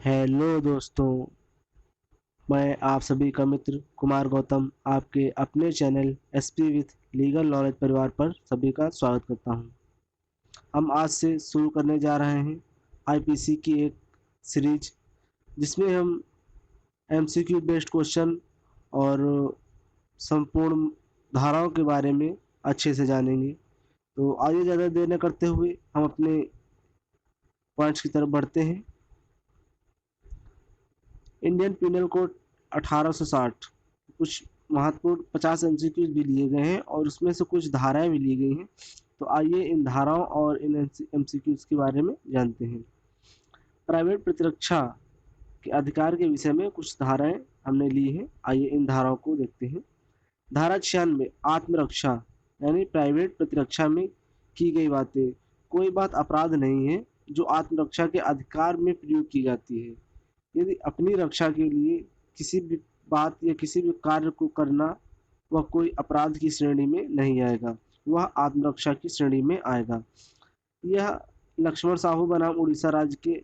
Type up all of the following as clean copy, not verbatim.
Hello दोस्तों, मैं आप सभी का मित्र कुमार गौतम आपके अपने channel SP with legal knowledge परिवार पर सभी का स्वागत करता हूं। हम आज से शुरू करने जा रहे हैं आईपीसी की एक सीरीज जिसमें हम एमसीक्यू बेस्ड क्वेश्चन और संपूर्ण धाराओं के बारे में अच्छे से जानेंगे। तो आइए ज़्यादा देर न करते हुए हम अपने पॉइंट्स की तरफ बढ़ते हैं। इंडियन पिनल कोड 1860 कुछ महत्वपूर्ण 50 एमसीक्यूज भी लिए गए हैं और उसमें से कुछ धाराएं भी ली गई हैं। तो आइए इन धाराओं और इन एमसीक्यूज के बारे में जानते हैं। प्राइवेट प्रतिरक्षा के अधिकार के विषय में कुछ धाराएं हमने ली हैं। आइए इन धाराओं को देखते हैं। धारा 96 आत्मरक्षा यानी प्राइवेट प्रतिरक्षा में की गई बातें कोई बात अपराध नहीं है जो आत्मरक्षा के अधिकार में प्रयोग की जाती है। यदि अपनी रक्षा के लिए किसी भी बात या किसी भी कार्य को करना वह कोई अपराध की श्रेणी में नहीं आएगा, वह आत्मरक्षा की श्रेणी में आएगा। यह लक्ष्मण साहू बनाम उड़ीसा राज्य के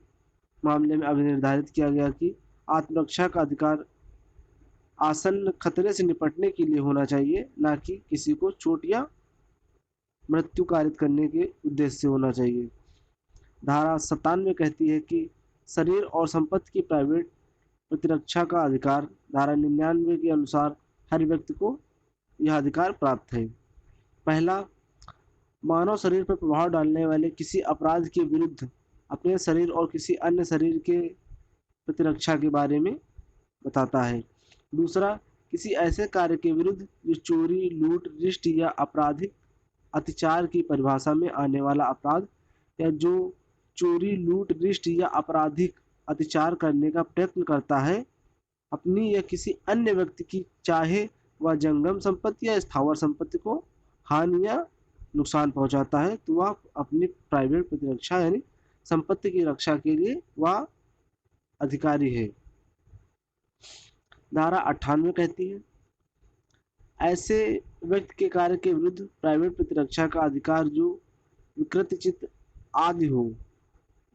मामले में अभी निर्धारित किया गया कि आत्मरक्षा का अधिकार आसन्न खतरे से निपटने के लिए होना चाहिए, ना कि किसी को चोट या मृत्यु कारित करने के उद्देश्य से होना चाहिए। धारा 97 कहती है कि शरीर और संपत्ति की प्राइवेट प्रतिरक्षा का अधिकार धारा 99 के अनुसार हर व्यक्ति को यह अधिकार प्राप्त है। पहला, मानव शरीर पर प्रभाव डालने वाले किसी अपराध के विरुद्ध अपने शरीर और किसी अन्य शरीर के प्रतिरक्षा के बारे में बताता है। दूसरा, किसी ऐसे कार्य के विरुद्ध जो चोरी, लूट, रिष्ट या आपराधिक अत्याचार की परिभाषा में आने वाला अपराध या जो चोरी, लूट, रिष्ट या आपराधिक अत्याचार करने का प्रयत्न करता है, अपनी या किसी अन्य व्यक्ति की चाहे वह जंगम संपत्ति या स्थावर संपत्ति को हानि या नुकसान पहुंचाता है, तो वह अपनी प्राइवेट प्रतिरक्षा यानी संपत्ति की रक्षा के लिए वह अधिकारी है। धारा 98 कहती है ऐसे व्यक्ति के कार्य के विरुद्ध प्राइवेट प्रतिरक्षा का अधिकार जो विकृतचित्त आदि हो,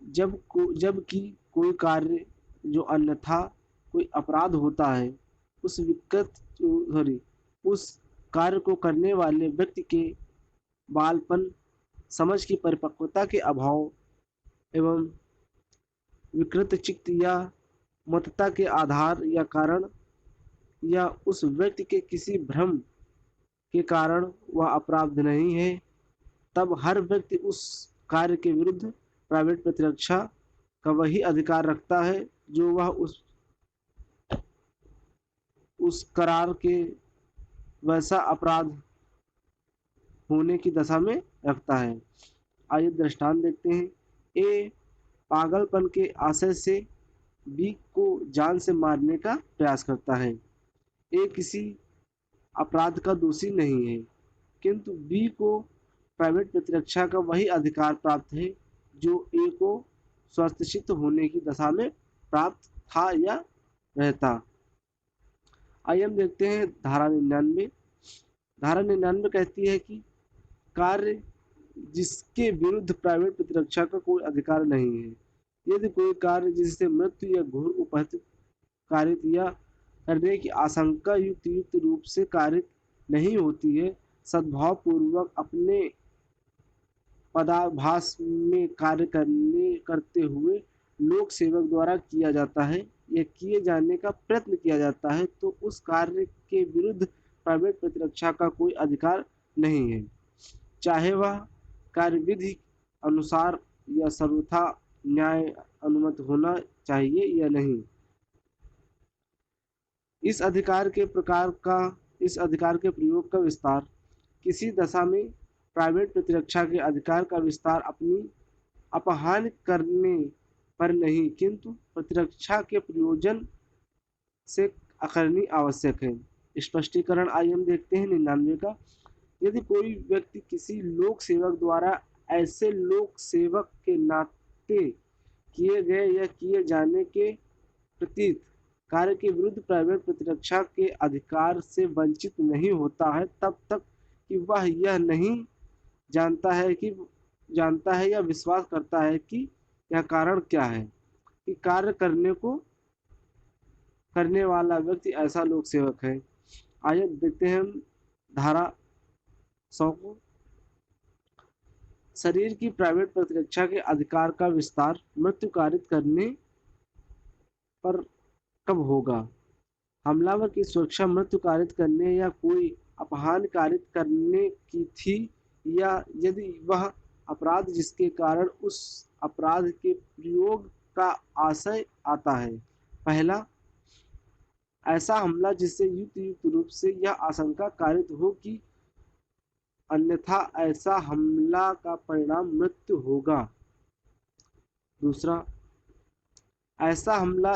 जबकि कोई कार्य जो अन्यथा कोई अपराध होता है, उस कार्य को करने वाले व्यक्ति के बालपन, समझ की परिपक्वता के अभाव एवं विकृतचित्त या मतता के आधार या कारण या उस व्यक्ति के किसी भ्रम के कारण वह अपराध नहीं है, तब हर व्यक्ति उस कार्य के विरुद्ध प्राइवेट प्रतिरक्षा का वही अधिकार रखता है जो वह उस करार के वैसा अपराध होने की दशा में रखता है। आइए दृष्टांत देखते हैं। ए पागलपन के आशय से बी को जान से मारने का प्रयास करता है। ए किसी अपराध का दोषी नहीं है, किंतु बी को प्राइवेट प्रतिरक्षा का वही अधिकार प्राप्त है जो ए को स्वास्थ्यचित्त होने की दशा में प्राप्त था या रहता। आइए हम देखते हैं धारा 99। धारा 99 कहती है कि कार्य जिसके विरुद्ध प्राइवेट प्रतिरक्षा का कोई अधिकार नहीं है, यदि कोई कार्य जिससे मृत्यु या घोर उपहत कारित या करने की आशंका युक्त रूप से कारित नहीं होती है, सद्भाव पूर्वक अपने पदाभास में कार्य करते हुए लोक सेवक द्वारा किया जाता है या किए जाने का प्रयत्न किया जाता है, तो उस कार्य के विरुद्ध प्राइवेट प्रतिरक्षा का कोई अधिकार नहीं है, चाहे वह कार्यविधि अनुसार या सर्वथा न्याय अनुमत होना चाहिए या नहीं। इस अधिकार के प्रयोग का विस्तार किसी दशा में प्राइवेट प्रतिरक्षा के अधिकार का विस्तार अपनी अपहानि करने पर नहीं, किंतु प्रतिरक्षा के प्रयोजन से करनी आवश्यक है। स्पष्टीकरण आइए हम देखते हैं 99 का। यदि कोई व्यक्ति किसी लोक सेवक द्वारा ऐसे लोक सेवक के नाते किए गए या किए जाने के प्रतीत कार्य के विरुद्ध प्राइवेट प्रतिरक्षा के अधिकार से वंचित नहीं होता है, तब तक कि वह यह नहीं जानता है या विश्वास करता है कि यह कारण क्या है। कि कार्य करने वाला व्यक्ति ऐसा लोक सेवक है। आइए देखते हैं हम धारा 100 को। शरीर की प्राइवेट प्रतिरक्षा के अधिकार का विस्तार मृत्यु कारित करने पर कब होगा? हमलावर की सुरक्षा मृत्यु कारित करने या कोई अपहान कारित करने की थी, या यदि वह अपराध जिसके कारण उस अपराध के प्रयोग का आशय आता है। पहला, ऐसा हमला जिससे युक्त रूप से यह आशंका कारित हो कि अन्यथा ऐसा हमला का परिणाम मृत्यु होगा। दूसरा, ऐसा हमला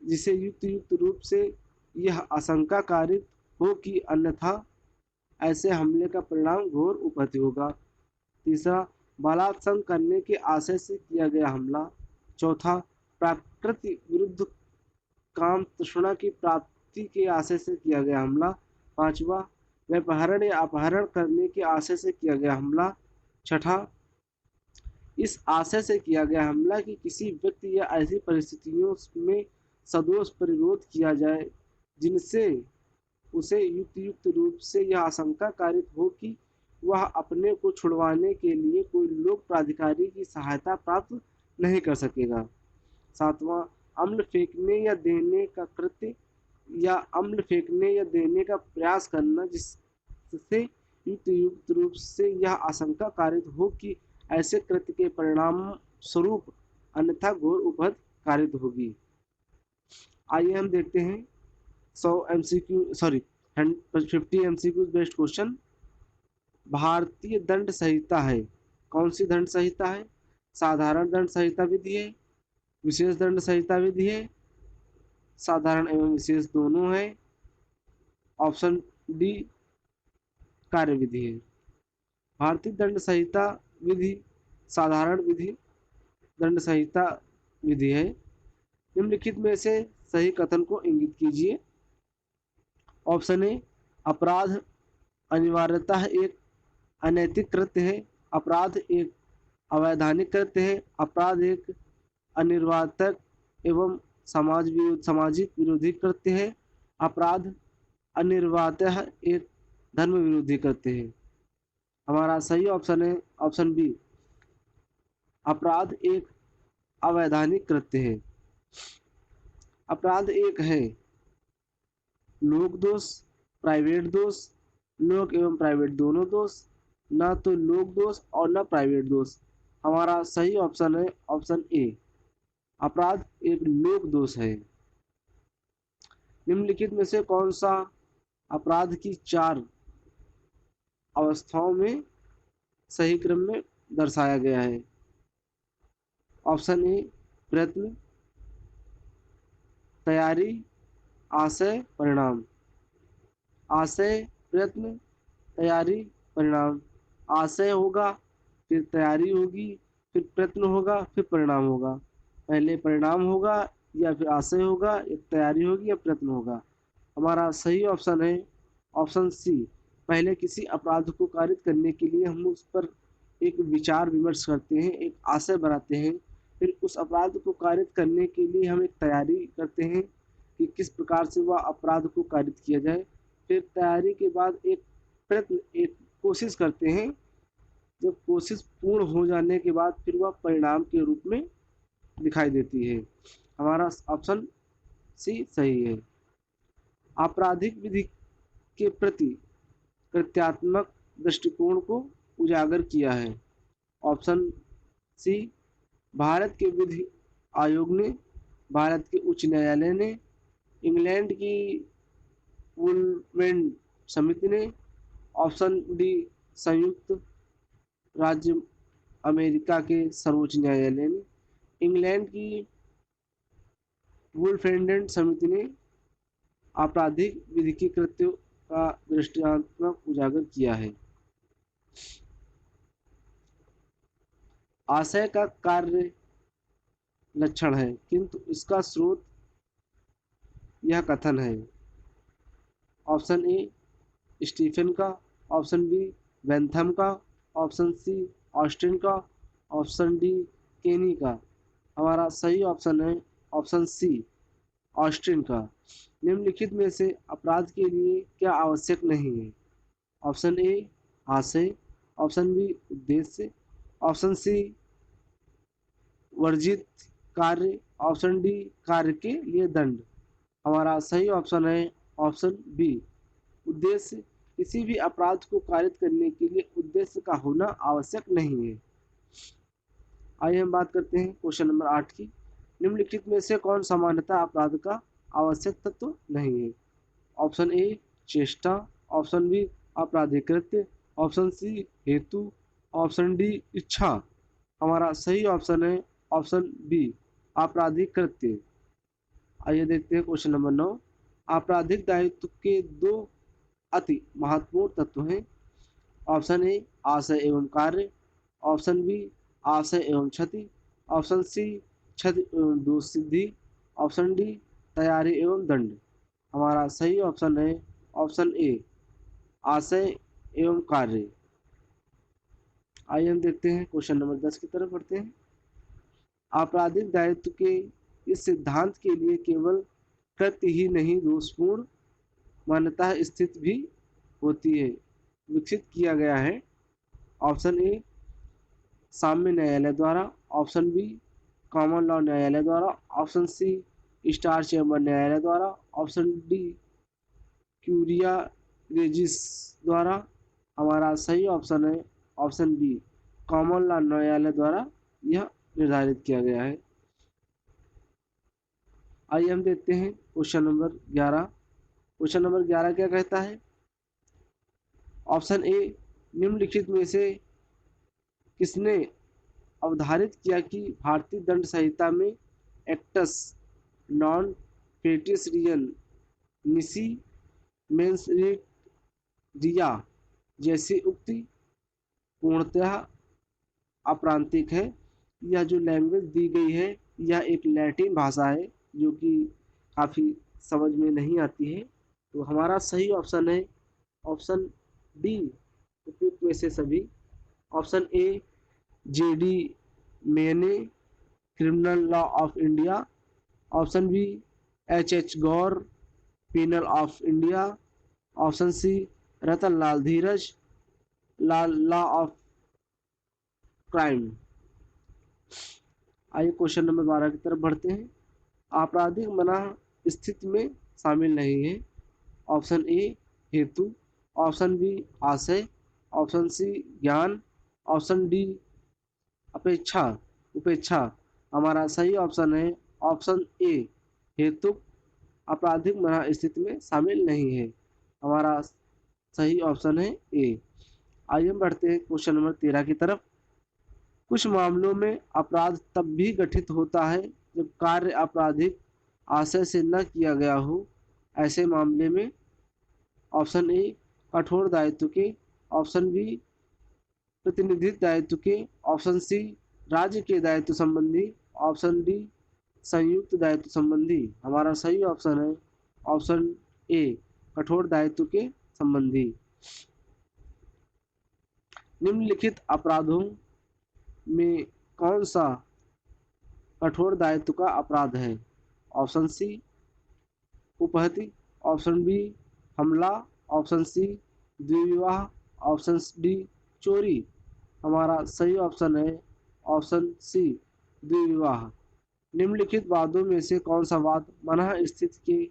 जिसे युक्त रूप से यह आशंका कारित हो कि अन्यथा ऐसे हमले का परिणाम घोर उपहति होगा। तीसरा, बलात्संग करने के आशय से किया गया हमला। चौथा, प्रकृति विरुद्ध काम तृष्णा की प्राप्ति के आशय से किया गया हमला। पांचवा, व्यपहरण या अपहरण करने के आशय से किया गया हमला। छठा, इस आशय से किया गया हमला कि किसी व्यक्ति या ऐसी परिस्थितियों में सदोष प्रतिरोध किया जाए जिनसे उसे युक्त रूप से यह आशंका कारित हो कि वह अपने को छुड़वाने के लिए कोई लोक प्राधिकारी की सहायता प्राप्त नहीं कर सकेगा। सातवां, अम्ल फेंकने या देने का कृत्य या अम्ल फेंकने या देने का प्रयास करना जिससे युक्त रूप से यह आशंका कारित हो कि ऐसे कृत्य के परिणाम स्वरूप अन्यथा घोर उपहत कारित होगी। आइए हम देखते हैं 50 MCQ बेस्ड क्वेश्चन। भारतीय दंड संहिता है, कौन सी दंड संहिता है? साधारण दंड संहिता विधि है, विशेष दंड संहिता विधि है, साधारण एवं विशेष दोनों है, ऑप्शन डी कार्य विधि है। भारतीय दंड संहिता विधि साधारण विधि दंड संहिता विधि है। निम्नलिखित में से सही कथन को इंगित कीजिए। ऑप्शन ए, अपराध अनिवार्यतः एक अनैतिक कृत्य है, अपराध एक अवैधानिक कृत्य है, अपराध एक अनिर्वातक एवं सामाजिक विरोधी कृत्य है, अपराध अनिर्वातः एक धर्म विरोधी कृत्य है। हमारा सही ऑप्शन है ऑप्शन बी, अपराध एक अवैधानिक कृत्य है। अपराध एक है लोक दोष, प्राइवेट दोष, लोक एवं प्राइवेट दोनों दोष, न तो लोक दोष और न प्राइवेट दोष। हमारा सही ऑप्शन है ऑप्शन ए, अपराध एक लोक दोष है। निम्नलिखित में से कौन सा अपराध की 4 अवस्थाओं में सही क्रम में दर्शाया गया है? ऑप्शन ए, प्रयत्न, तैयारी, आशय, परिणाम। आशय, प्रयत्न, तैयारी, परिणाम। आशय होगा, फिर तैयारी होगी, फिर प्रयत्न होगा, फिर परिणाम होगा। पहले परिणाम होगा या फिर आशय होगा, या तैयारी होगी या प्रयत्न होगा। हमारा सही ऑप्शन है ऑप्शन सी, पहले किसी अपराध को कारित करने के लिए हम उस पर एक विचार विमर्श करते हैं, एक आशय बनाते हैं, फिर उस अपराध को कारित करने के लिए हम एक तैयारी करते हैं कि किस प्रकार से वह अपराध को कारित किया जाए। फिर तैयारी के बाद एक प्रयत्न, एक कोशिश करते हैं। जब कोशिश पूर्ण हो जाने के बाद फिर वह परिणाम के रूप में दिखाई देती है। हमारा ऑप्शन सी सही है। आपराधिक विधि के प्रति कृत्यात्मक दृष्टिकोण को उजागर किया है। ऑप्शन सी, भारत के विधि आयोग ने, भारत के उच्च न्यायालय ने, इंग्लैंड की वुलमेन समिति ने, ऑप्शन डी, संयुक्त राज्य अमेरिका के सर्वोच्च न्यायालय ने, इंग्लैंड की वुलफेंडेंट समिति ने आपराधिक विधि के कृत्यों का दृष्टांतमक उजागर किया है। आशय का कार्य लक्षण है किंतु इसका स्रोत यह कथन है। ऑप्शन ए, स्टीफन का, ऑप्शन बी, बेंथम का, ऑप्शन सी, ऑस्टिन का, ऑप्शन डी, केनी का। हमारा सही ऑप्शन है ऑप्शन सी ऑस्ट्रिन का। निम्नलिखित में से अपराध के लिए क्या आवश्यक नहीं है? ऑप्शन ए आशय, ऑप्शन बी उद्देश्य, ऑप्शन सी वर्जित कार्य, ऑप्शन डी कार्य के लिए दंड। हमारा सही ऑप्शन है ऑप्शन बी उद्देश्य। किसी भी अपराध को कारित करने के लिए उद्देश्य का होना आवश्यक नहीं है। आइए हम बात करते हैं क्वेश्चन नंबर 8 की। निम्नलिखित में से कौन सामान्यतः अपराध का आवश्यक तत्व नहीं है? ऑप्शन ए चेष्टा, ऑप्शन बी आपराधिक कृत्य, ऑप्शन सी हेतु, ऑप्शन डी इच्छा। हमारा सही ऑप्शन है ऑप्शन बी आपराधिक कृत्य। आइए देखते हैं क्वेश्चन नंबर 9। आपराधिक दायित्व के दो अति महत्वपूर्ण तत्व हैं। ऑप्शन ए आशय एवं कार्य, ऑप्शन बी आशय एवं क्षति, ऑप्शन सी क्षति एवं दोष सिद्धि, ऑप्शन डी तैयारी एवं दंड। हमारा सही ऑप्शन है ऑप्शन ए आशय एवं कार्य। आइए हम देखते हैं क्वेश्चन नंबर 10 की तरफ बढ़ते हैं। आपराधिक दायित्व के इस सिद्धांत के लिए केवल कृत्य ही नहीं दोषपूर्ण मान्यता स्थित भी होती है विकसित किया गया है। ऑप्शन ए साम्य न्यायालय द्वारा, ऑप्शन बी कॉमन लॉ न्यायालय द्वारा, ऑप्शन सी स्टार चैम्बर न्यायालय द्वारा, ऑप्शन डी क्यूरिया रेजिस द्वारा। हमारा सही ऑप्शन है ऑप्शन बी कॉमन लॉ न्यायालय द्वारा यह निर्धारित किया गया है। आइए हम देखते हैं क्वेश्चन नंबर 11। क्वेश्चन नंबर 11 क्या कहता है? ऑप्शन ए निम्नलिखित में से किसने अवधारित किया कि भारतीय दंड संहिता में एक्टस नॉन पेटिशरियन निसी मेंस रिया जैसी उक्ति पूर्णतः अप्रांतिक है। यह जो लैंग्वेज दी गई है यह एक लैटिन भाषा है जो कि काफ़ी समझ में नहीं आती है। तो हमारा सही ऑप्शन है ऑप्शन डी उपयुक्त में से सभी। Option A J D Mayne criminal law of India, option B H Gour penal of India, option C Ratan Lal Dhiraj law of crime. आइए क्वेश्चन नंबर 12 की तरफ बढ़ते हैं। आपराधिक मनाह स्थिति में शामिल नहीं है। ऑप्शन ए हेतु, ऑप्शन बी आशय, ऑप्शन सी ज्ञान, ऑप्शन डी अपेक्षा उपेक्षा। हमारा सही ऑप्शन है ऑप्शन ए हेतु आपराधिक मनाह स्थिति में शामिल नहीं है। हमारा सही ऑप्शन है ए। आइए हम बढ़ते हैं क्वेश्चन नंबर 13 की तरफ। कुछ मामलों में अपराध तब भी गठित होता है जब कार्य आपराधिक आशय से न किया गया हो। ऐसे मामले में ऑप्शन ए कठोर दायित्व के, ऑप्शन बी प्रतिनिधित्व दायित्व के, ऑप्शन सी राज्य के दायित्व संबंधी, ऑप्शन डी संयुक्त दायित्व संबंधी। हमारा सही ऑप्शन है ऑप्शन ए कठोर दायित्व के संबंधी। निम्नलिखित अपराधों में कौन सा कठोर दायित्व का अपराध है? ऑप्शन सी उपहति, ऑप्शन बी हमला, ऑप्शन सी द्विविवाह, ऑप्शन डी चोरी। हमारा सही ऑप्शन है ऑप्शन सी द्विविवाह। निम्नलिखित वादों में से कौन सा वाद मनाह स्थिति के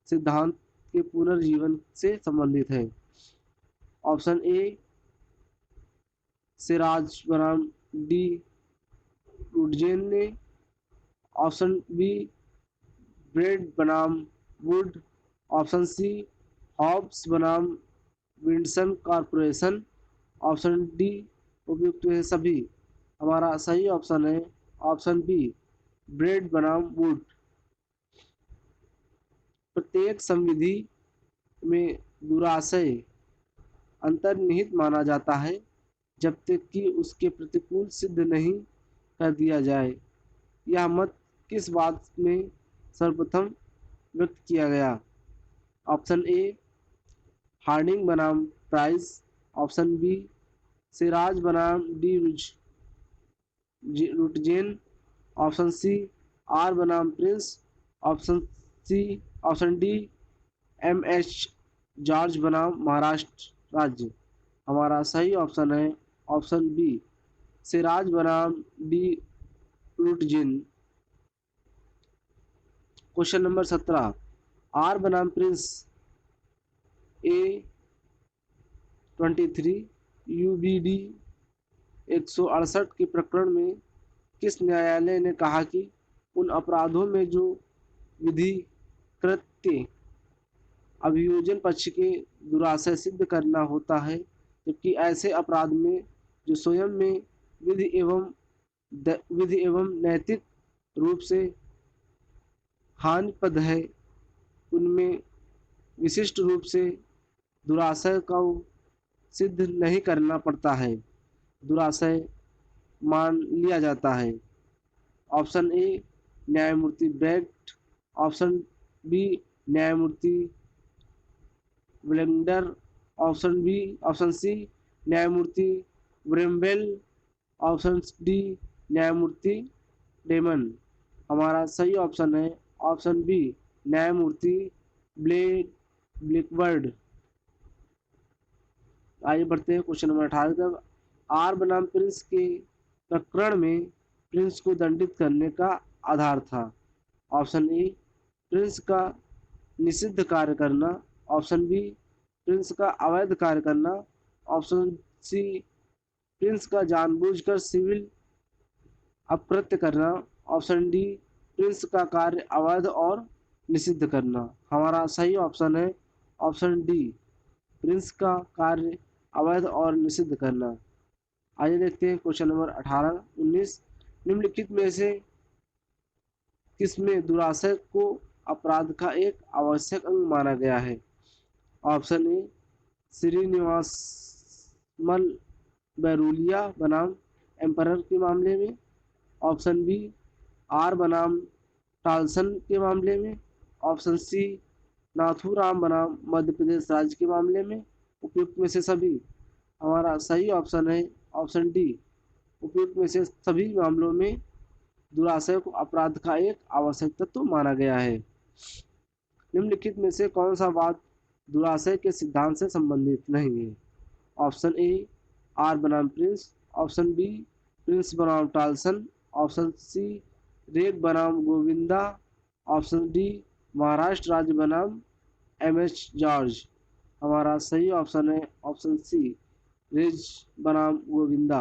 सिद्धांत के पुनर्जीवन से संबंधित है? ऑप्शन ए सिराज बनाम डी वुडजेन ने, ऑप्शन बी ब्रेड बनाम वुड, ऑप्शन सी हॉब्स बनाम विंडसन कॉरपोरेशन, ऑप्शन डी उपयुक्त है सभी। हमारा सही ऑप्शन है ऑप्शन बी ब्रेड बनाम वुड। प्रत्येक संविधि में दुराशय अंतर्निहित माना जाता है जब तक कि उसके प्रतिकूल सिद्ध नहीं कर दिया जाए। यह मत किस बात में सर्वप्रथम व्यक्त किया गया? ऑप्शन ए हार्डिंग बनाम प्राइस, ऑप्शन बी सिराज बनाम De Rutzen, option C R बनाम Prince, option C, option D M H. George बनाम महाराष्ट्र राज्य। हमारा सही ऑप्शन है ऑप्शन बी, सिराज बनाम डी रुटजिन। क्वेश्चन नंबर 17, आर बनाम प्रिंस ए 23 UBD 168 के प्रकरण में किस न्यायालय ने कहा कि उन अपराधों में जो विधि कृत्य अभियोजन पक्ष के दुराशय सिद्ध करना होता है, जबकि ऐसे अपराध में जो स्वयं में विधि एवं नैतिक रूप से हानिपद है, उनमें विशिष्ट रूप से दुराशय को सिद्ध नहीं करना पड़ता है, दुराशय मान लिया जाता है। ऑप्शन ए न्यायमूर्ति ब्रेक्ट, ऑप्शन बी न्यायमूर्ति ब्लेंडर, ऑप्शन सी न्यायमूर्ति ब्रेम्बेल, ऑप्शन डी न्यायमूर्ति डेमन। हमारा सही ऑप्शन है ऑप्शन बी न्यायमूर्ति ब्लैकबर्ड। आगे बढ़ते हैं क्वेश्चन नंबर 18 तक। आर बनाम प्रिंस के प्रकरण में प्रिंस को दंडित करने का आधार था। ऑप्शन ए प्रिंस का निषिद्ध कार्य करना, ऑप्शन बी प्रिंस का अवैध कार्य करना, ऑप्शन सी प्रिंस का जानबूझकर सिविल अकृत्य करना, ऑप्शन डी प्रिंस का कार्य अवैध और निषिद्ध करना। हमारा सही ऑप्शन है ऑप्शन डी, प्रिंस का कार्य अवैध और निषिद्ध करना। आइए देखते हैं क्वेश्चन नंबर 18 19, निम्नलिखित में से किसमें दुराशय को अपराध का एक आवश्यक अंग माना गया है। ऑप्शन ए श्रीनिवासमल बैरूलिया बनाम एम्परर के मामले में, ऑप्शन बी आर बनाम टालसन के मामले में, ऑप्शन सी नाथूराम बनाम मध्य प्रदेश राज्य के मामले में, उपयुक्त में से सभी। हमारा सही ऑप्शन है ऑप्शन डी, उपयुक्त में से सभी मामलों में दुराशय को अपराध का एक आवश्यक तत्व माना गया है। निम्नलिखित में से कौन सा वाद दुराशय के सिद्धांत से संबंधित नहीं है। ऑप्शन ए आर बनाम प्रिंस, ऑप्शन बी प्रिंस बनाम टालसन, ऑप्शन सी रेग बनाम गोविंदा, ऑप्शन डी महाराष्ट्र राज्य बनाम एम.एच. जॉर्ज। हमारा सही ऑप्शन है ऑप्शन सी रेज बनाम गोविंदा।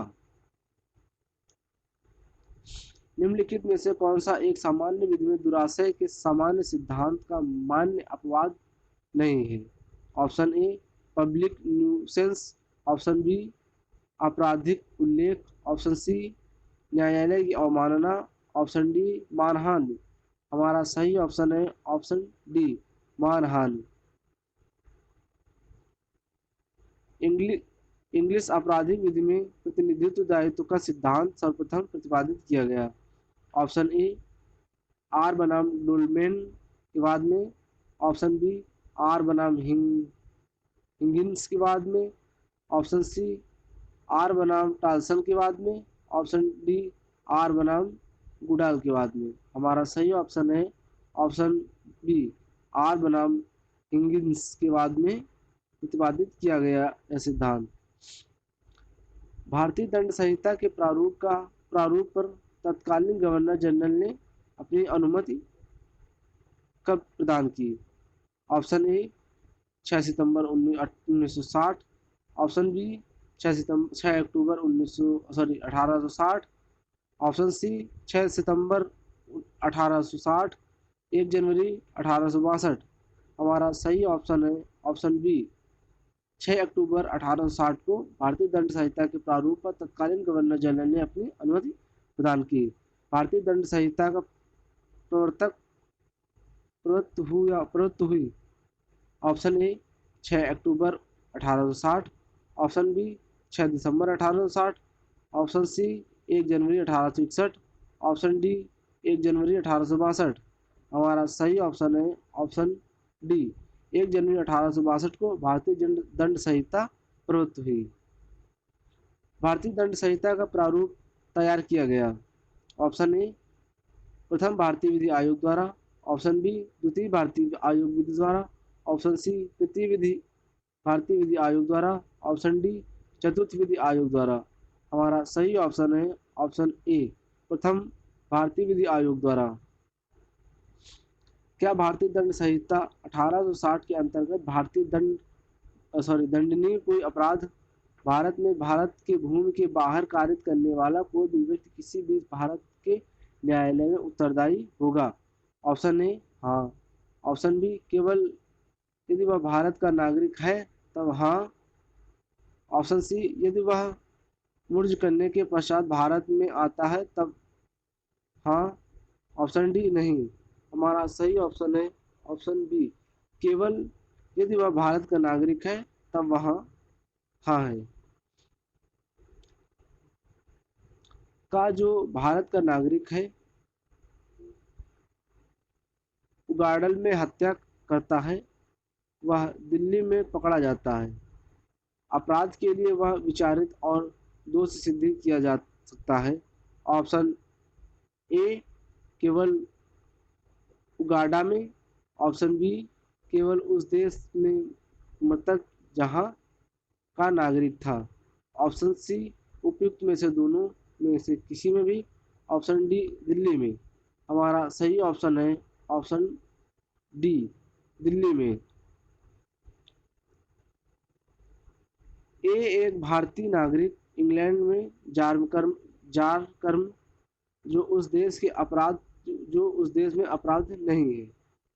निम्नलिखित में से कौन सा एक सामान्य विधि में दुराशय के सामान्य सिद्धांत का मान्य अपवाद नहीं है। Option A public nuisance, option B आपराधिक उल्लेख, ऑप्शन सी न्यायालय की अवमानना, ऑप्शन डी मानहानि। हमारा सही ऑप्शन है ऑप्शन डी मानहानि। इंग्लिश आपराधिक विधि में प्रतिनिधित्व दायित्व का सिद्धांत सर्वप्रथम प्रतिपादित किया गया। ऑप्शन ए आर बनाम डोलमेन के बाद में, ऑप्शन बी आर बनाम हिगिंस के बाद में, ऑप्शन सी आर बनाम टालसन के बाद में, ऑप्शन डी आर बनाम गुडाल के बाद में। हमारा सही ऑप्शन है ऑप्शन बी आर बनाम हिगिंस के बाद में प्रतिपादित किया गया यह सिद्धांत। भारतीय दंड संहिता के प्रारूप पर तत्कालीन गवर्नर जनरल ने अपनी अनुमति कब प्रदान की। ऑप्शन ए 6 सितंबर 1960, ऑप्शन बी 6 अक्टूबर 1860, ऑप्शन सी 6 सितंबर 1860, 1 जनवरी 1862। हमारा सही ऑप्शन है ऑप्शन बी 6 अक्टूबर 1860 को भारतीय दंड संहिता के प्रारूप पर तत्कालीन गवर्नर जनरल ने अपनी अनुमति प्रदान की। भारतीय दंड संहिता का प्रवृत्त हुई। ऑप्शन ए 6 अक्टूबर 1860, ऑप्शन बी 6 दिसंबर 1860, ऑप्शन सी 1 जनवरी 1861, ऑप्शन डी 1 जनवरी 1862। हमारा सही ऑप्शन है ऑप्शन डी 1 जनवरी 1862 को भारतीय दंड संहिता प्रवृत्त हुई। भारतीय दंड संहिता का प्रारूप तैयार किया गया। ऑप्शन ए प्रथम भारतीय विधि आयोग द्वारा, ऑप्शन बी द्वितीय भारतीय आयोग विधि द्वारा, ऑप्शन सी तृतीय विधि भारतीय विधि आयोग द्वारा, ऑप्शन डी चतुर्थ विधि आयोग द्वारा। हमारा सही ऑप्शन है ऑप्शन ए प्रथम भारतीय विधि आयोग द्वारा। क्या भारतीय दंड संहिता 1860 के अंतर्गत दंडनीय कोई अपराध भारत में भारत के भूमि के बाहर कारित करने वाला कोई भी व्यक्ति किसी भी भारत के न्यायालय में उत्तरदायी होगा? ऑप्शन ए हाँ, ऑप्शन बी केवल यदि वह भारत का नागरिक है तब हाँ, ऑप्शन सी यदि वह मुर्ज करने के पश्चात भारत में आता है तब हाँ, ऑप्शन डी नहीं। हमारा सही ऑप्शन है ऑप्शन बी केवल यदि वह भारत का नागरिक है तब वहाँ हाँ है। का जो भारत का नागरिक है उगाडल में हत्या करता है वह दिल्ली में पकड़ा जाता है। अपराध के लिए वह विचारित और दोष सिद्ध किया जा सकता है। ऑप्शन ए केवल उगांडा में, ऑप्शन बी केवल उस देश में मृतक जहां का नागरिक था, ऑप्शन सी उपयुक्त में से दोनों में से किसी में भी, ऑप्शन डी दिल्ली में। हमारा सही ऑप्शन है ऑप्शन डी दिल्ली में। ए एक भारतीय नागरिक इंग्लैंड में जारकर्म जो उस देश में अपराध नहीं है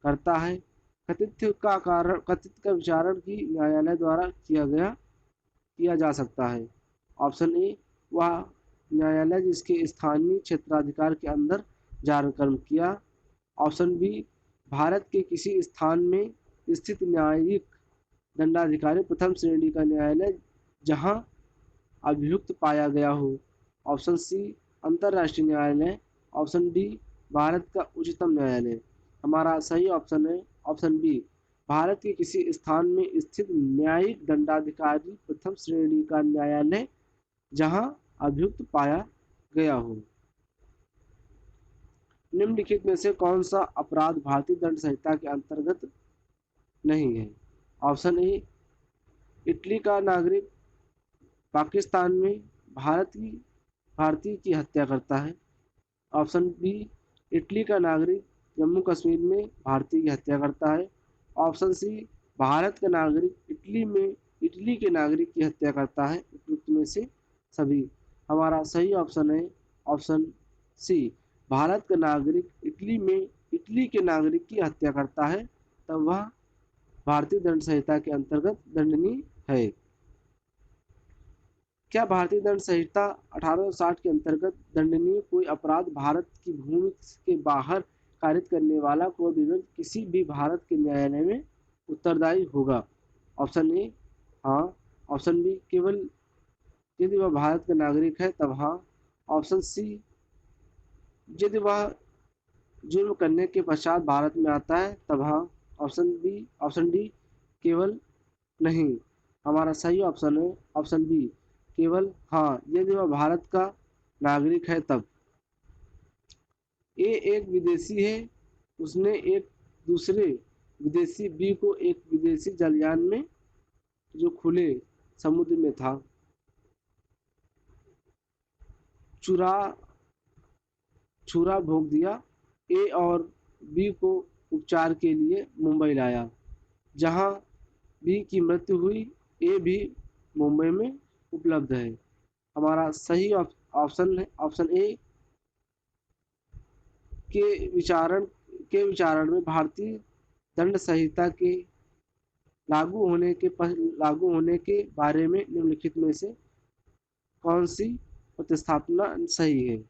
करता है कथित का विचारण की न्यायालय द्वारा किया जा सकता है। ऑप्शन ए वह न्यायालय जिसके स्थानीय क्षेत्राधिकार के अंदर जारकर्म किया, ऑप्शन बी भारत के किसी स्थान में स्थित न्यायिक दंडाधिकारी प्रथम श्रेणी का न्यायालय जहां अभियुक्त पाया गया हो, ऑप्शन सी अंतर्राष्ट्रीय न्यायालय, ऑप्शन डी भारत का उच्चतम न्यायालय। हमारा सही ऑप्शन है ऑप्शन बी भारत के किसी स्थान में स्थित न्यायिक दंडाधिकारी प्रथम श्रेणी का न्यायालय जहां अभियुक्त पाया गया हो। निम्नलिखित में से कौन सा अपराध भारतीय दंड संहिता के अंतर्गत नहीं है? ऑप्शन ए इटली का नागरिक पाकिस्तान में भारतीय की हत्या करता है, ऑप्शन बी इटली का नागरिक जम्मू कश्मीर में भारतीय की हत्या करता है, ऑप्शन सी भारत का नागरिक इटली के नागरिक की हत्या करता है। उपयुक्त में से सभी। हमारा सही ऑप्शन है ऑप्शन सी भारत का नागरिक इटली के नागरिक की हत्या करता है तब वह भारतीय दंड संहिता के अंतर्गत दंडनीय है। क्या भारतीय दंड संहिता 1860 के अंतर्गत दंडनीय कोई अपराध भारत की भूमि के बाहर कारित करने वाला कोई भी व्यक्ति किसी भी भारत के न्यायालय में उत्तरदायी होगा? ऑप्शन ए हाँ, ऑप्शन बी केवल यदि वह भारत का नागरिक है तब हाँ, ऑप्शन सी यदि वह जुर्म करने के पश्चात भारत में आता है तब हाँ, ऑप्शन डी केवल नहीं। हमारा सही ऑप्शन है ऑप्शन बी केवल हाँ यदि वह भारत का नागरिक है तब। ए एक विदेशी है, उसने एक दूसरे विदेशी बी को एक विदेशी जलयान में जो खुले समुद्र में था छुरा भोंक दिया। ए और बी को उपचार के लिए मुंबई लाया, जहां बी की मृत्यु हुई। ए भी मुंबई में उपलब्ध है। हमारा सही ऑप्शन है ऑप्शन ए के विचारण में भारतीय दंड संहिता के लागू होने के बारे में निम्नलिखित में से कौन सी प्रतिस्थापना सही है?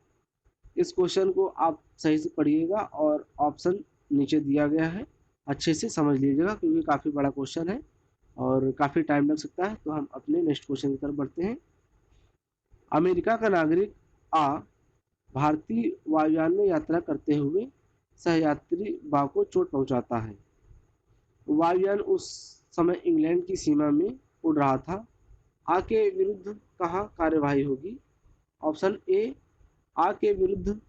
इस क्वेश्चन को आप सही से पढ़िएगा और ऑप्शन नीचे दिया गया है, अच्छे से समझ लीजिएगा क्योंकि काफ़ी बड़ा क्वेश्चन है और काफ़ी टाइम लग सकता है। तो हम अपने नेक्स्ट क्वेश्चन की तरफ बढ़ते हैं। अमेरिका का नागरिक आ भारतीय वायुयान में यात्रा करते हुए सहयात्री बा को चोट पहुंचाता है। वायुयान उस समय इंग्लैंड की सीमा में उड़ रहा था। आ के विरुद्ध कहाँ कार्यवाही होगी? ऑप्शन ए आ के विरुद्ध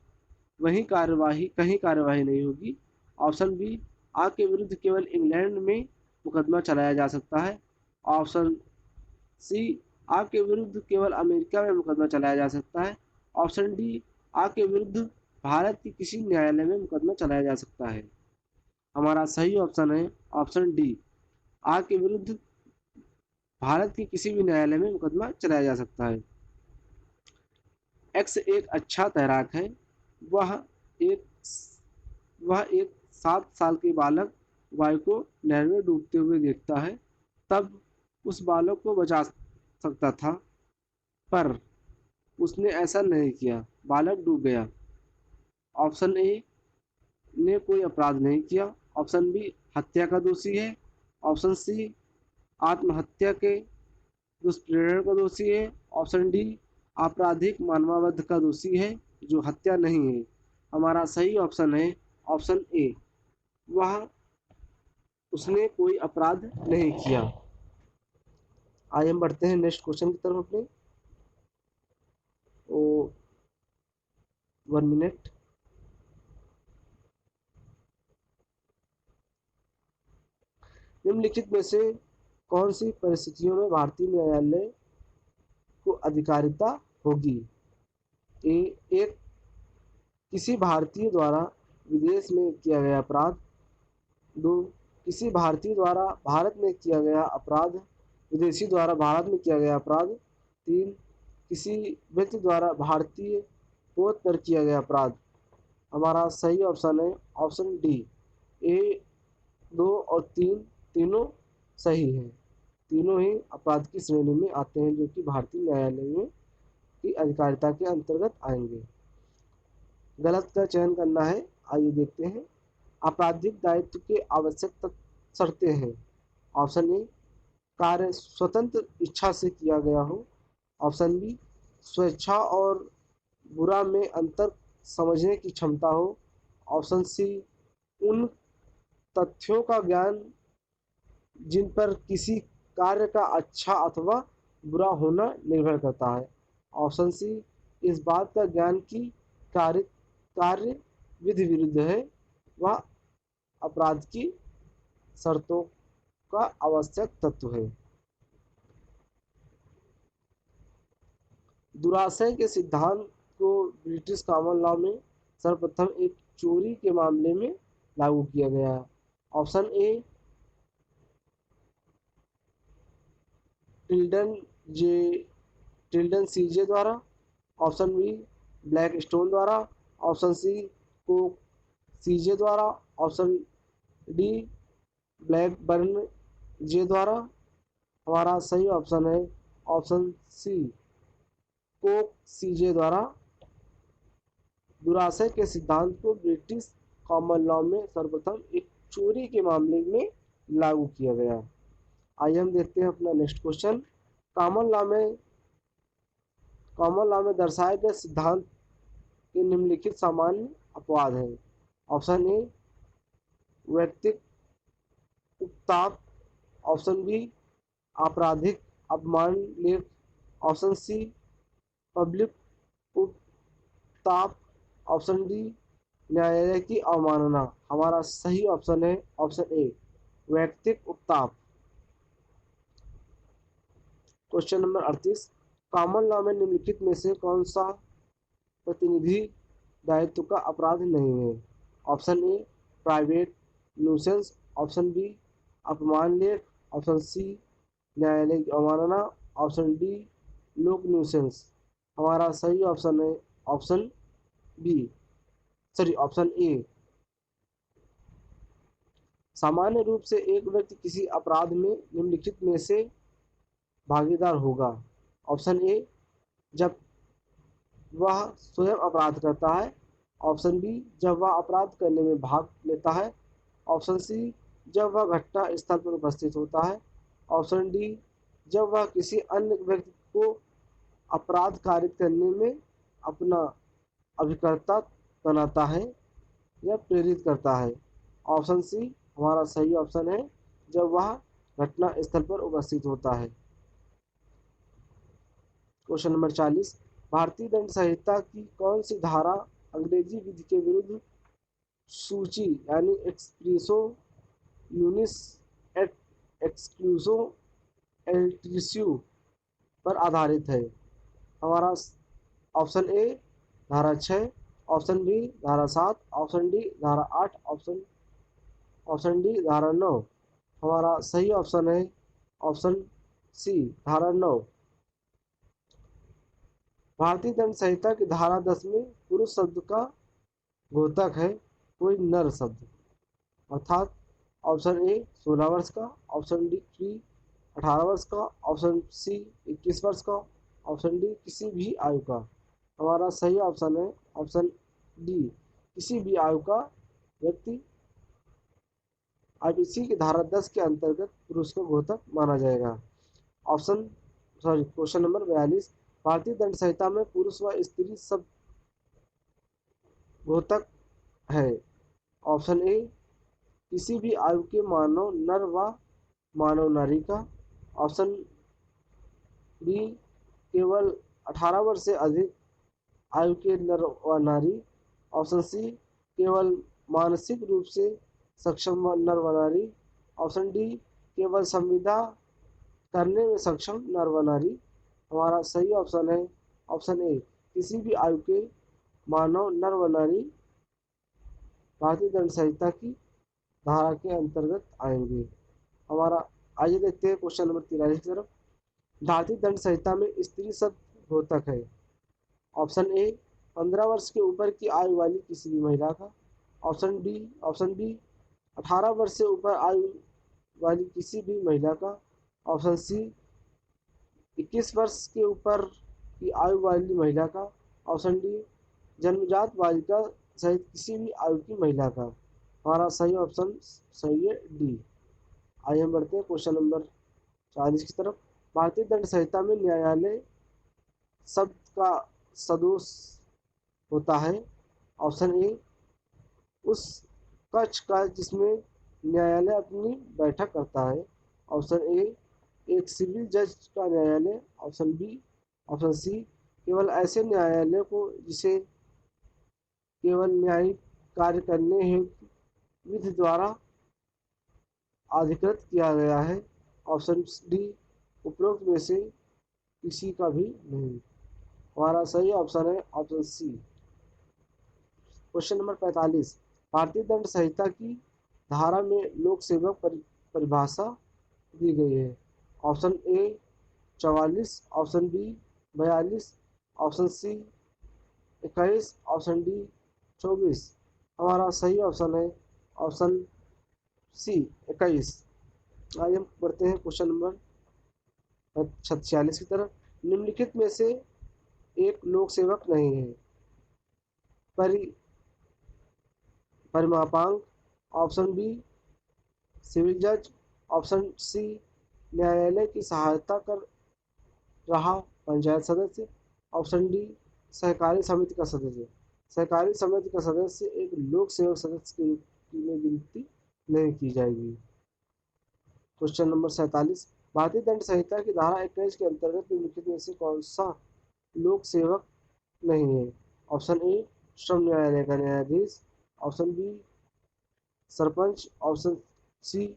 वहीं कहीं कार्यवाही नहीं होगी। ऑप्शन बी, आग के विरुद्ध केवल इंग्लैंड में मुकदमा चलाया जा सकता है। ऑप्शन सी, आग के विरुद्ध केवल अमेरिका में मुकदमा चलाया जा सकता है। ऑप्शन डी, आग के विरुद्ध भारत के किसी न्यायालय में मुकदमा चलाया जा सकता है। हमारा सही ऑप्शन है ऑप्शन डी, आग के विरुद्ध भारत के किसी भी न्यायालय में मुकदमा चलाया जा सकता है। एक्स एक अच्छा तैराक है। वह एक वह एक 7 साल के बालक वायु को नहर में डूबते हुए देखता है, तब उस बालक को बचा सकता था, पर उसने ऐसा नहीं किया, बालक डूब गया। ऑप्शन ए ने कोई अपराध नहीं किया। ऑप्शन बी, हत्या का दोषी है। ऑप्शन सी, आत्महत्या के दुष्प्रेरण का दोषी है। ऑप्शन डी, आपराधिक मानवावध का दोषी है, जो हत्या नहीं है। हमारा सही ऑप्शन है ऑप्शन ए, वह उसने कोई अपराध नहीं किया। आइए हम बढ़ते हैं नेक्स्ट क्वेश्चन की तरफ अपने। ओ 1 मिनट। निम्नलिखित में से कौन सी परिस्थितियों में भारतीय न्यायालय को अधिकारिता होगी? ए, एक, किसी भारतीय द्वारा विदेश में किया गया अपराध। 2, किसी भारतीय द्वारा भारत में किया गया अपराध विदेशी द्वारा भारत में किया गया अपराध। 3, किसी व्यक्ति द्वारा भारतीय पोत पर किया गया अपराध। हमारा सही ऑप्शन है ऑप्शन डी, ए, 2 और 3 तीनों सही हैं। तीनों ही अपराध की श्रेणी में आते हैं, जो कि भारतीय न्यायालय में की अधिकारिता के अंतर्गत आएंगे। गलत का चयन करना है। आइए देखते हैं। आपराधिक दायित्व के आवश्यक शर्तें हैं। ऑप्शन ए, कार्य स्वतंत्र इच्छा से किया गया हो। ऑप्शन बी, स्वेच्छा और बुरा में अंतर समझने की क्षमता हो। ऑप्शन सी, उन तथ्यों का ज्ञान जिन पर किसी कार्य का अच्छा अथवा बुरा होना निर्भर करता है। ऑप्शन सी, इस बात का ज्ञान की कार्य कार्य विधि विरुद्ध है, वह अपराध की शर्तों का आवश्यक तत्व है। दुराशय के सिद्धांत को ब्रिटिश कॉमन लॉ में सर्वप्रथम एक चोरी के मामले में लागू किया गया। Option A, Tilden J Tilden CJ द्वारा। ऑप्शन बी, ब्लैक स्टोन द्वारा। ऑप्शन सी, कोक सीजे द्वारा। Option D, Blackburn J द्वारा। हमारा सही ऑप्शन है ऑप्शन सी, कोक सीजे द्वारा। दुराशय के सिद्धांत को ब्रिटिश कॉमन लॉ में सर्वप्रथम एक चोरी के मामले में लागू किया गया। आइए हम देखते हैं अपना नेक्स्ट क्वेश्चन। कॉमन लॉ में दर्शाए गए सिद्धांत के निम्नलिखित सामान्य अपवाद हैं। ऑप्शन ए, व्यक्तिक उत्ताप। ऑप्शन बी, आपराधिक अपमान लेख। ऑप्शन सी, पब्लिक उत्ताप। ऑप्शन डी, न्यायालय की अवमानना। हमारा सही ऑप्शन है ऑप्शन ए, व्यक्तिक उत्ताप। क्वेश्चन नंबर 38, कॉमन लॉ में निम्नलिखित में से कौन सा प्रतिनिधि दायित्व का अपराध नहीं है? Option A, private nuisance. Option B, अपमान लेख। ऑप्शन सी, न्यायालय की अवमानना। ऑप्शन डी, लोक न्यूसेंस। हमारा सही ऑप्शन है option B, sorry option A. सामान्य रूप से एक व्यक्ति किसी अपराध में निम्नलिखित में से भागीदार होगा। ऑप्शन ए, जब वह स्वयं अपराध करता है। ऑप्शन बी, जब वह अपराध करने में भाग लेता है। ऑप्शन सी, जब वह घटना स्थल पर उपस्थित होता है। ऑप्शन डी, जब वह किसी अन्य व्यक्ति को अपराध कारित करने में अपना अभिकर्ता बनाता है या प्रेरित करता है। ऑप्शन सी हमारा सही ऑप्शन है, जब वह घटना स्थल पर उपस्थित होता है। क्वेश्चन नंबर 40, भारतीय दंड संहिता की कौन सी धारा अंग्रेजी विधि के विरुद्ध सूची यानी एक्सप्रेसो यूनिस एट एक्सक्लूसो एल्ट्रिस्यू पर आधारित है। हमारा ऑप्शन ए धारा 6, ऑप्शन बी धारा 7, ऑप्शन डी धारा 8, ऑप्शन डी धारा 9। हमारा सही ऑप्शन है ऑप्शन सी धारा 9। भारतीय दंड संहिता की धारा 10 में पुरुष शब्द का घोतक है कोई नर शब्द, अर्थात ऑप्शन ए 16 वर्ष का, ऑप्शन बी 18 वर्ष का, ऑप्शन सी 21 वर्ष का, ऑप्शन डी किसी भी आयु का। हमारा सही ऑप्शन है ऑप्शन डी किसी भी आयु का व्यक्ति आईपीसी की धारा 10 के अंतर्गत पुरुष को घोतक माना जाएगा। क्वेश्चन नंबर 42, भारतीय दंड संहिता में पुरुष व स्त्री सब घोतक है। ऑप्शन ए किसी भी आयु के मानव नर व मानव नारी का, ऑप्शन बी केवल 18 वर्ष से अधिक आयु के नर व नारी, ऑप्शन सी केवल मानसिक रूप से सक्षम नर व नारी, ऑप्शन डी केवल संविदा करने में सक्षम नर व नारी। हमारा सही ऑप्शन है ऑप्शन ए किसी भी आयु के मानव नर व नारी भारतीय दंड संहिता की धारा के अंतर्गत आएंगे। हमारा आइए देखते हैं क्वेश्चन नंबर 43 की तरफ। भारतीय दंड संहिता में स्त्री शब्द घोतक है। ऑप्शन ए 15 वर्ष के ऊपर की आयु वाली किसी भी महिला का, ऑप्शन बी 18 वर्ष से ऊपर आयु वाली किसी भी महिला का, ऑप्शन सी 21 वर्ष के ऊपर की आयु वाली महिला का, ऑप्शन डी जन्मजात बालिका सहित किसी भी आयु की महिला का। हमारा सही ऑप्शन सही है डी। आइए हम बढ़ते हैं क्वेश्चन नंबर 40 की तरफ। भारतीय दंड संहिता में न्यायालय शब्द का सदोष होता है। ऑप्शन ए उस कक्ष का जिसमें न्यायालय अपनी बैठक करता है, ऑप्शन ए एक सिविल जज का न्यायालय, ऑप्शन सी केवल ऐसे न्यायालय को जिसे केवल न्यायिक कार्य करने हेतु विधि द्वारा अधिकृत किया गया है, ऑप्शन डी उपरोक्त में से किसी का भी नहीं। हमारा सही ऑप्शन है ऑप्शन सी। क्वेश्चन नंबर 45, भारतीय दंड संहिता की धारा में लोक सेवक परिभाषा दी गई है। Option A 44, option B 42, option C 21, option D 24। हमारा सही ऑप्शन है ऑप्शन सी 21। आइए हम बढ़ते हैं क्वेश्चन नंबर 46 की तरफ। निम्नलिखित में से एक लोक सेवक नहीं है। परिमापांक, ऑप्शन बी सिविल जज, ऑप्शन सी न्यायालय की सहायता कर रहा पंचायत सदस्य, ऑप्शन डी सहकारी समिति का सदस्य। सहकारी समिति का सदस्य एक लोक सेवक सदस्य के रूप में गिनती नहीं की जाएगी। क्वेश्चन नंबर 47, भारतीय दंड संहिता की धारा 21 के अंतर्गत निम्नलिखित में से कौन सा लोक सेवक नहीं है। ऑप्शन ए श्रम न्यायालय का न्यायाधीश, option B sarpanch, option C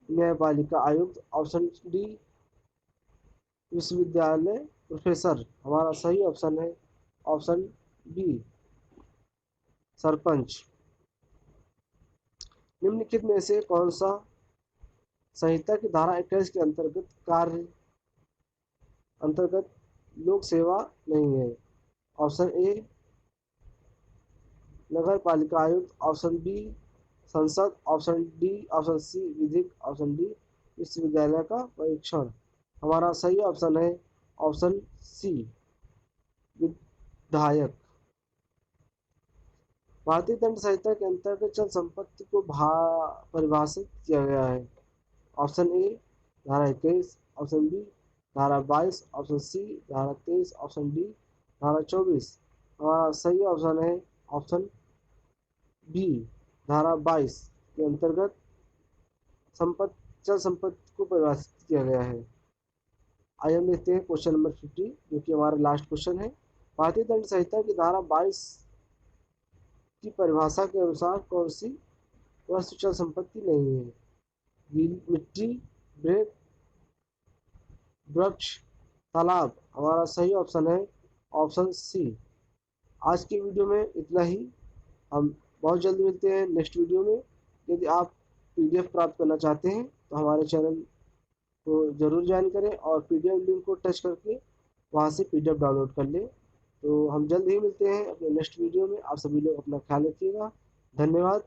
न्यायपालिका आयुक्त, ऑप्शन डी विश्वविद्यालय प्रोफेसर। हमारा सही ऑप्शन है ऑप्शन बी सरपंच। निम्नलिखित में से कौन सा संहिता की धारा 21 के अंतर्गत लोक सेवा नहीं है। ऑप्शन ए नगर पालिका आयुक्त, ऑप्शन बी संसद, ऑप्शन डी ऑप्शन सी विधिक, ऑप्शन डी विश्वविद्यालय का परीक्षण। हमारा सही ऑप्शन है ऑप्शन सी विधायक। भारतीय दंड संहिता के अंतर्गत चल संपत्ति को परिभाषित किया गया है। ऑप्शन ए धारा 21, ऑप्शन बी धारा 22, ऑप्शन सी धारा 23, ऑप्शन डी धारा 24। हमारा सही ऑप्शन है ऑप्शन बी धारा 22 के अंतर्गत चल संपत्ति को परिभाषित किया गया है। आइए हम देखते हैं क्वेश्चन नंबर 50 जो कि हमारा लास्ट क्वेश्चन है। भारतीय दंड संहिता की धारा 22 की परिभाषा के अनुसार कौन सी वस्तु चल संपत्ति नहीं है? गीली मिट्टी, ब्रेक, वृक्ष, तालाब। हमारा सही ऑप्शन है ऑप्शन सी। आज की वीडियो में इतना ही। हम बहुत जल्द मिलते हैं नेक्स्ट वीडियो में। यदि आप पीडीएफ प्राप्त करना चाहते हैं तो हमारे चैनल को ज़रूर ज्वाइन करें और पीडीएफ लिंक को टच करके वहाँ से पीडीएफ डाउनलोड कर लें। तो हम जल्द ही मिलते हैं अपने नेक्स्ट वीडियो में। आप सभी लोग अपना ख्याल रखिएगा। धन्यवाद।